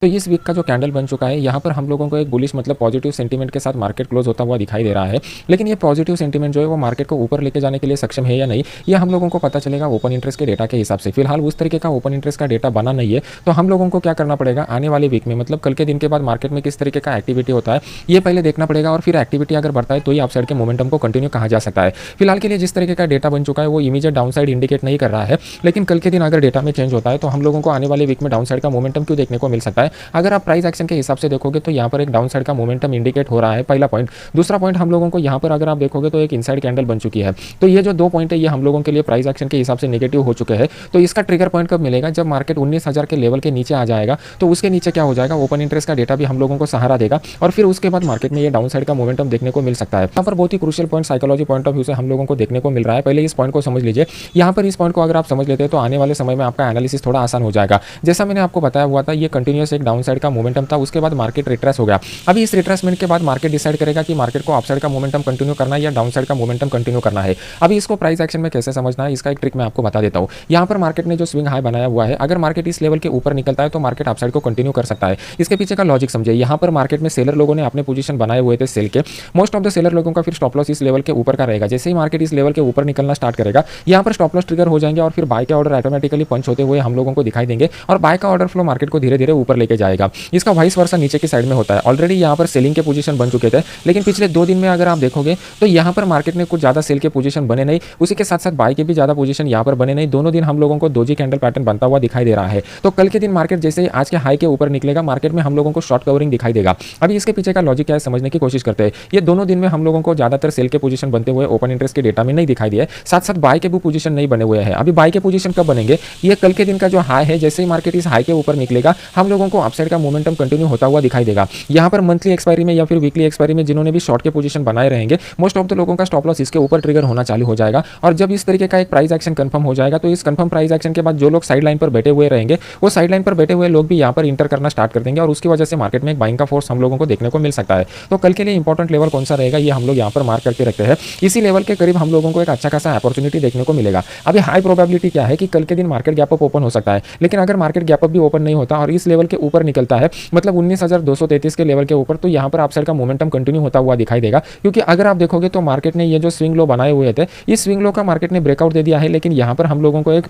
तो इस वीक का जो कैंडल बन चुका है, यहाँ पर हम लोगों को एक बुलिश मतलब पॉजिटिव सेंटीमेंट के साथ मार्केट क्लोज होता हुआ दिखाई दे रहा है। लेकिन ये पॉजिटिव सेंटीमेंट जो है वो मार्केट को ऊपर लेके जाने के लिए सक्षम है या नहीं, ये हम लोगों को पता चलेगा ओपन इंटरेस्ट के डेटा के हिसाब से। फिलहाल उस तरीके का ओपन इंटरेस्ट का डेटा बना नहीं है, तो हम लोगों को क्या करना पड़ेगा, आने वाले वीक में मतलब कल के दिन के बाद मार्केट में किस तरीके का एक्टिविटी होता है ये पहले देखना पड़ेगा, और फिर एक्टिविटी अगर बढ़ता है तो ही अपसाइड के मोमेंटम को कंटिन्यू कहा जा सकता है। फिलहाल के लिए जिस तरीके का डेटा बन चुका है वो इमीडिएट डाउनसाइड इंडिकेट नहीं कर रहा है, लेकिन कल के दिन अगर डेटा में चेंज होता है तो हम लोगों को आने वाले वीक में डाउनसाइड का मोमेंटम क्यों देखने को मिल सकता है। अगर आप प्राइस एक्शन के हिसाब से देखोगे तो यहाँ पर एक डाउन साइड का मोमेंटम इंडिकेट हो रहा है, पहला पॉइंट। दूसरा पॉइंट हम लोगों को यहाँ पर अगर आप देखोगे तो एक इनसाइड कैंडल बन चुकी है। तो ये जो दो पॉइंट है ये हम लोगों के लिए प्राइस एक्शन के हिसाब से नेगेटिव हो चुके हैं। तो इसका ट्रिगर पॉइंट कब मिलेगा, जब मार्केट 19,000 के लेवल के नीचे आ जाएगा। तो उसके नीचे क्या हो जाएगा, ओपन इंटरेस्ट का डेटा भी हम लोगों को सहारा देगा, और फिर उसके बाद मार्केट में ये डाउन साइड का मोमेंटम देखने को मिल सकता है। यहाँ पर बहुत ही crucial point psychology point of view से हम लोगों को देखने को मिल रहा है। पहले इस पॉइंट को समझ लीजिए। यहाँ पर इस पॉइंट को अगर आप समझ लेते हैं तो आने वाले समय में आपका एनालिसिस थोड़ा आसान हो जाएगा। जैसा मैंने आपको बताया हुआ था, ये कंटिन्यूअस एक डाउन साइड का मोमेंटम था, उसके बाद मार्केट रिट्रेस हो गया। अभी इस रिट्रेसमेंट के बाद मार्केट डिसाइड करेगा कि मार्केट को अपसाइड का मोमेंटम कंटिन्यू करना है या डाउन साइड का मोमेंटम कंटिन्यू करना है। अभी इसको प्राइस एक्शन में कैसे समझना है, इसका एक ट्रिक मैं आपको बता देता हूं। यहाँ पर मार्केट ने जो स्विंग हाई बनाया हुआ है, अगर मार्केट इस लेवल के ऊपर निकलता है तो मार्केट अपसाइड को कंटिन्यू कर सकता है। इसके पीछे का लॉजिक समझिए। यहाँ पर मार्केट में सेलर लोगों ने अपने पोजीशन बनाए हुए थे सेल के। मोस्ट ऑफ द सेलर लोगों का फिर स्टॉप लॉस इस लेवल के ऊपर का रहेगा। जैसे ही मार्केट इस लेवल के ऊपर निकलना स्टार्ट करेगा, यहाँ पर स्टॉप लॉस ट्रिगर हो जाएंगे और फिर बाय के ऑर्डर ऑटोमेटिकली पंच होते हुए हम लोगों को दिखाई देंगे, और बाय का ऑर्डर फ्लो मार्केट को धीरे धीरे ऊपर लेके जाएगा। इसका वाइस वर्सा नीचे की साइड में होता है। ऑलरेडी यहाँ पर सेलिंग के पोजीशन बन चुके थे, लेकिन पिछले 2 दिन में अगर आप देखोगे तो यहाँ पर मार्केट में कुछ ज़्यादा सेल के पोजीशन बने नहीं, उसी के साथ साथ बाय के भी ज़्यादा पोजीशन यहाँ पर बने नहीं। दोनों दिन हम लोगों को दोजी कैंडल पैटर्न बनता हुआ दिखाई दे रहा है। तो कल के दिन मार्केट जैसे ही आज के हाई के ऊपर निकलेगा, मार्केट में हम लोगों को शॉर्ट कवरिंग दिखाई देगा। अभी इसके पीछे का लॉजिक क्या है समझने की कोशिश करते हैं। ये दोनों दिन में हम लोगों को ज़्यादातर सेल के पोजीशन बनते हुए ओपन इंटरेस्ट के डेटा में नहीं दिखाई दिए, साथ साथ बाय के भी पोजीशन नहीं बने हुए हैं। अभी बाय के पोजीशन कब बनेंगे, ये कल के दिन का जो हाई है, जैसे ही मार्केट इस हाई के ऊपर निकलेगा हम लोगों को अपसाइड का मोमेंटम कंटिन्यू होता हुआ दिखाई देगा। यहाँ पर मंथली एक्सपायरी में या फिर वीकली एक्सपायरी में जिन्होंने भी शॉर्ट के पोजीशन बनाए रहेंगे, मोस्ट ऑफ द लोगों का स्टॉप लॉस इसके ऊपर ट्रिगर होना चालू हो जाएगा। और जब इस तरीके का एक प्राइस एक्शन कंफर्म हो जाएगा, तो इस कंफर्म प्राइस एक्शन के बाद जो लोग साइड लाइन पर बैठे हुए रहेंगे, वो साइड लाइन पर बैठे हुए लोग भी यहाँ पर इंटर करना स्टार्ट कर देंगे, और उसकी वजह से मार्केट में एक बाइंग का फोर्स हम लोगों को देखने को मिल सकता है। तो कल के लिए इंपॉर्टेंट लेवल कौन सा रहेगा, ये हम लोग यहाँ पर मार्क करके रखते हैं। इसी लेवल के करीब हम लोगों को एक अच्छा खासा अपॉर्चुनिटी देखने को मिलेगा। अभी हाई प्रोबेबिलिटी क्या है कि कल के दिन मार्केट गैप अप ओपन हो सकता है, लेकिन अगर मार्केट गैप अप भी ओपन नहीं होता और इस लेवल के ऊपर निकलता है, मतलब 19,233 के लेवल के ऊपर, तो यहाँ पर अपसाइड का मोमेंटम कंटिन्यू होता हुआ दिखाई देगा। क्योंकि अगर आप देखोगे तो मार्केट ने ये जो स्विंग लो बनाए हुए थे, इस स्विंग लो का मार्केट ने ब्रेकआउट दे दिया है, लेकिन यहाँ पर हम लोगों को एक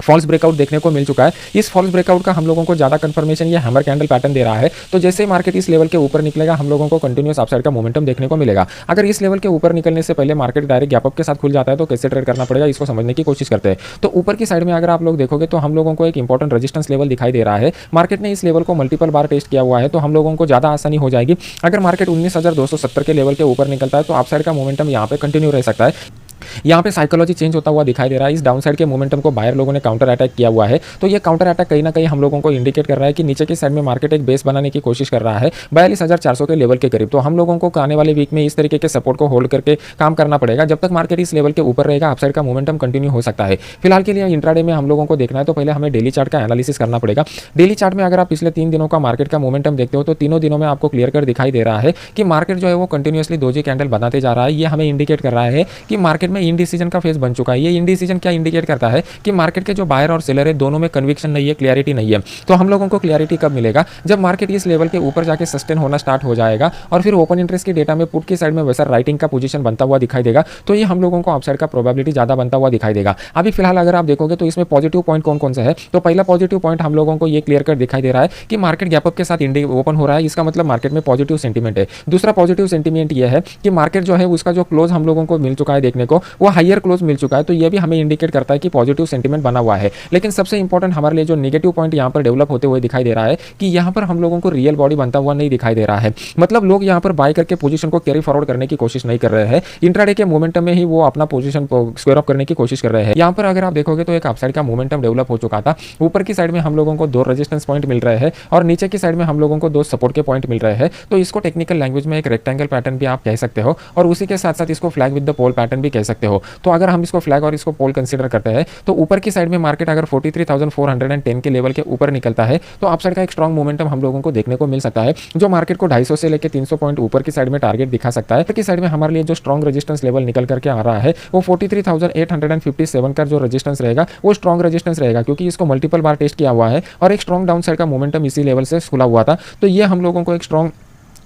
फॉल्स ब्रेकआउट देखने को मिल चुका है। इस फॉल्स ब्रेकआउट का हम लोगों को ज़्यादा कंफर्मेशन ये हैमर कैंडल पैटर्न दे रहा है। तो जैसे मार्केट इस लेवल के ऊपर निकलेगा, हम लोगों को कंटिन्यूअस अपसाइड का मोमेंटम देखने को मिलेगा। अगर इस लेवल के ऊपर निकलने से पहले मार्केट डायरेक्ट गैप अप के साथ खुल जाता है तो कैसे ट्रेड करना पड़ेगा, इसको समझने की कोशिश करते हैं। तो ऊपर की साइड में अगर आप लोग देखोगे तो हम लोगों को एक इंपॉर्टेंट रेजिस्टेंस लेवल दिखाई दे रहा है। मार्केट ने इस लेवल को मल्टीपल बार टेस्ट किया हुआ है, तो हम लोगों को ज़्यादा आसानी हो जाएगी। अगर मार्केट 19,270 के लेवल के ऊपर निकलता है तो अपसाइड का मोमेंटम यहाँ पे कंटिन्यू रह सकता है। यहाँ पे साइकोलॉजी चेंज होता हुआ दिखाई दे रहा है। इस डाउन साइड के मोमेंटम को बायर लोगों ने काउंटर अटैक किया हुआ है। तो ये काउंटर अटैक कहीं ना कहीं हम लोगों को इंडिकेट कर रहा है कि नीचे की साइड में मार्केट एक बेस बनाने की कोशिश कर रहा है 42,400 के लेवल के करीब। तो हम लोगों को आने वाले वीक में इस तरीके के सपोर्ट को होल्ड करके काम करना पड़ेगा। जब तक मार्केट इस लेवल के ऊपर रहेगा, अपसाइड का मोमेंटम कंटिन्यू हो सकता है। फिलहाल के लिए इंट्राडे में हम लोगों को देखना है तो पहले हमें डेली चार्ट का एनालिसिस करना पड़ेगा। डेली चार्ट में अगर आप पिछले 3 दिनों का मार्केट का मोमेंटम देखते हो तो तीनों दिनों में आपको क्लियर कर दिखाई दे रहा है कि मार्केट जो है वो कंटिन्यूअसली दोजी कैंडल बनाते जा रहा है। ये हमें इंडिकेट कर रहा है कि मार्केट में इनडिसीजन का फेज बन चुका है। ये इनडिसीजन क्या इंडिकेट करता है कि मार्केट के जो बायर और सेलर है दोनों में कन्विक्शन नहीं है, क्लैरिटी नहीं है। तो हम लोगों को क्लैरिटी कब मिलेगा, जब मार्केट इस लेवल के ऊपर जाके सस्टेन होना स्टार्ट हो जाएगा और फिर ओपन इंटरेस्ट के डेटा में पुट की साइड में वैसा राइटिंग का पोजीशन बनता हुआ दिखाई देगा। तो ये हम लोगों को अपसाइड का प्रोबेबिलिटी ज्यादा बनता हुआ दिखाई देगा। अभी फिलहाल अगर आप देखोगे तो इसमें पॉजिटिव पॉइंट कौन कौन सा है, तो पहला पॉजिटिव पॉइंट हम लोगों को ये क्लियर कर दिखाई दे रहा है कि मार्केट गैप अप के साथ ओपन हो रहा है। इसका मतलब मार्केट में पॉजिटिव सेंटीमेंट है। दूसरा पॉजिटिव सेंटीमेंट ये है कि मार्केट जो है उसका जो क्लोज हम लोगों को मिल चुका है देखने को, वो हायर क्लोज मिल चुका है। तो ये भी हमें इंडिकेट करता है कि पॉजिटिव सेंटीमेंट बना हुआ है। लेकिन सबसे इंपॉर्टेंट हमारे लिए जो नेगेटिव पॉइंट यहाँ पर डेवलप होते हुए दिखाई दे रहा है कि यहाँ पर हम लोगों को रियल बॉडी बनता हुआ नहीं दिखाई दे रहा है। मतलब लोग यहाँ पर बाय करके पोजीशन को कैरी फॉरवर्ड करने की कोशिश नहीं कर रहे हैं। इंट्राडे के मोमेंटम में ही वो अपना पोजीशन स्क्वायर ऑफ करने की कोशिश कर रहे हैं। यहाँ पर अगर आप देखोगे तो एक अपसाइड का मोमेंटम डेवलप हो चुका था। ऊपर की साइड में हम लोगों को 2 रेजिस्टेंस पॉइंट मिल रहे हैं और नीचे की साइड में हम लोगों को 2 सपोर्ट के पॉइंट मिल रहे हैं। तो इसको टेक्निकल लैंग्वेज में एक रेक्टेंगल पैटर्न भी आप कह सकते हो और उसी के साथ साथ इसको flag with the pole pattern भी कह सकते हो। तो अगर हम इसको फ्लैग और इसको पोल कंसीडर करते हैं तो ऊपर की साइड में मार्केट अगर 43,410 के लेवल के ऊपर निकलता है तो अपसाइड का एक स्ट्रॉन्ग मोमेंटम हम लोगों को देखने को मिल सकता है, जो मार्केट को 250 से लेकर 300 पॉइंट ऊपर की साइड में टारगेट दिखा सकता है। की साइड में हमारे लिए जो स्ट्रॉन्ग रेजिस्टेंस लेवल निकल करके आ रहा है वो 43,857 का जो रेजिस्टेंस रहेगा वो स्ट्रॉन्ग रेजिस्टेंस रहेगा, क्योंकि इसको मल्टीपल बार टेस्ट किया हुआ है और एक स्ट्रॉन्ग डाउन साइड का मोमेंटम इसी लेवल से खुला हुआ था। तो ये हम लोगों को एक स्ट्रॉन्ग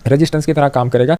रेजिस्टेंस की तरह काम करेगा।